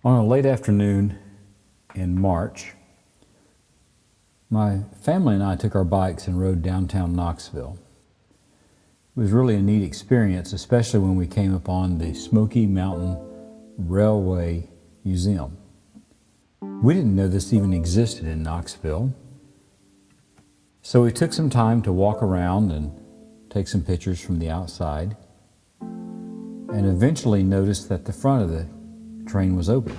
On a late afternoon in March, my family and I took our bikes and rode downtown Knoxville. It was really a neat experience, especially when we came upon the Smokey Mountain Railway Museum. We didn't know this even existed in Knoxville, so we took some time to walk around and take some pictures from the outside, and eventually noticed that the front of the train was open.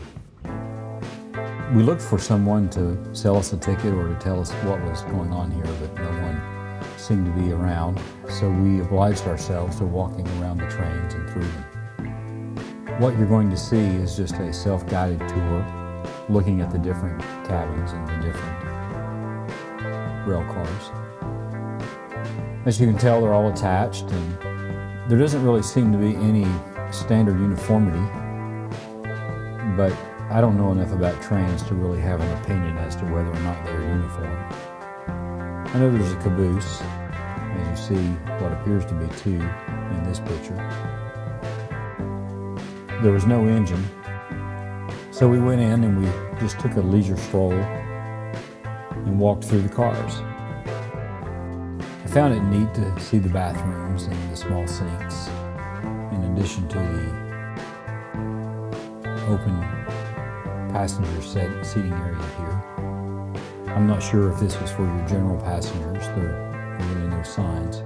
We looked for someone to sell us a ticket or to tell us what was going on here, but no one seemed to be around, so we obliged ourselves to walking around the trains and through them. What you're going to see is just a self-guided tour, looking at the different cabins and the different rail cars. As you can tell, they're all attached, and there doesn't really seem to be any standard uniformity, but I don't know enough about trains to really have an opinion as to whether or not they're uniform. I know there's a caboose, as you see what appears to be two in this picture. There was no engine, so we went in and we just took a leisure stroll and walked through the cars. I found it neat to see the bathrooms and the small sinks, in addition to the open passenger seating area here. I'm not sure if this was for your general passengers. There are really no signs.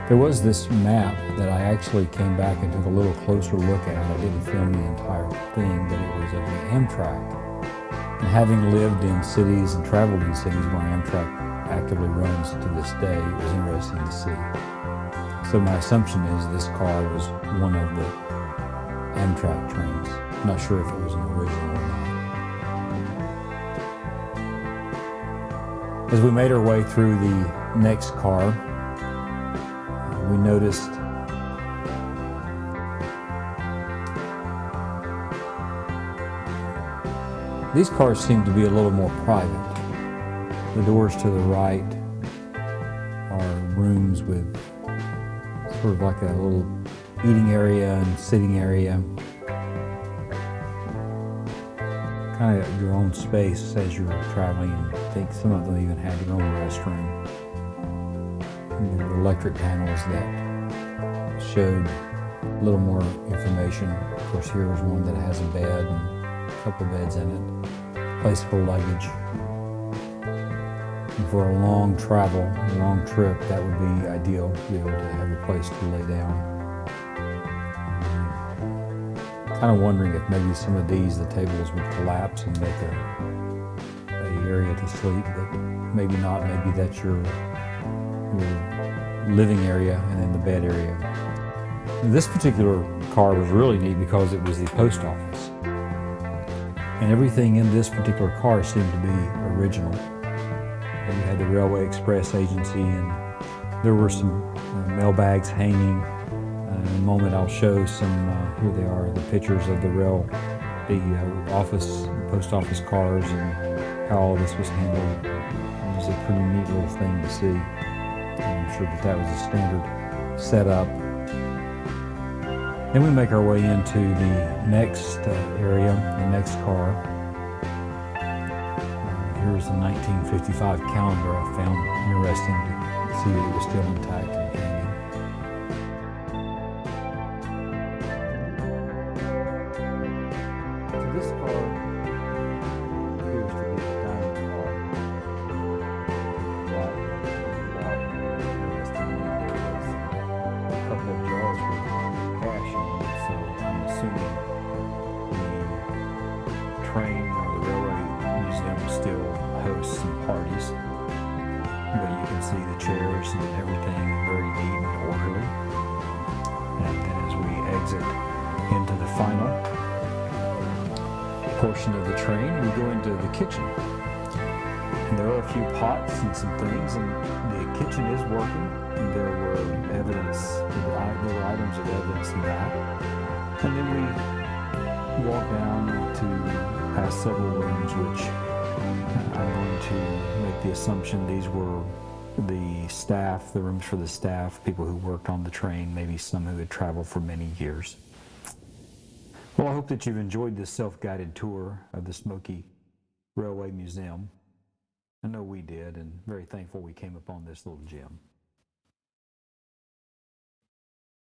There was this map that I actually came back and took a little closer look at. I didn't film the entire thing, but it was of the Amtrak. And having lived in cities and traveled in cities where Amtrak actively runs to this day, it was interesting to see. So my assumption is this car was one of the Amtrak trains. I'm not sure if it was an original or not. As we made our way through the next car, we noticed these cars seem to be a little more private. The doors to the right are rooms with sort of like a little eating area and sitting area. Kind of your own space as you're traveling, and I think some of them even had their own restroom. And there were electric panels that showed a little more information. Of course, here is one that has a bed and a couple beds in it, place for luggage. And for a long travel, a long trip, that would be ideal to be able to have a place to lay down. Kind of wondering if maybe some of these, the tables would collapse and make a area to sleep, but maybe not. Maybe that's your living area and then the bed area. This particular car was really neat because it was the post office. And everything in this particular car seemed to be original. And you had the Railway Express agency, and there were some mail bags hanging. In a moment I'll show some, here they are, the pictures of the post office cars and how all this was handled. It was a pretty neat little thing to see. I'm sure that was a standard setup. Then we make our way into the next area, the next car. Here's the 1955 calendar. I found interesting to see that it was still intact and hanging. This car appears to be a diamond car. A couple of jars with cash in them, so I'm assuming the train or the railway museum still hosts some parties. But you can see the chairs and everything very neat and orderly. And then as we exit into the final portion of the train, we go into the kitchen. And there are a few pots and some things, and the kitchen is working. And there were items of evidence in that. And then we walk down to past several rooms, which I'm going to make the assumption these were the staff, the rooms for the staff, people who worked on the train, maybe some who had traveled for many years. Well, I hope that you've enjoyed this self-guided tour of the Smokey Railway Museum. I know we did, and very thankful we came upon this little gem.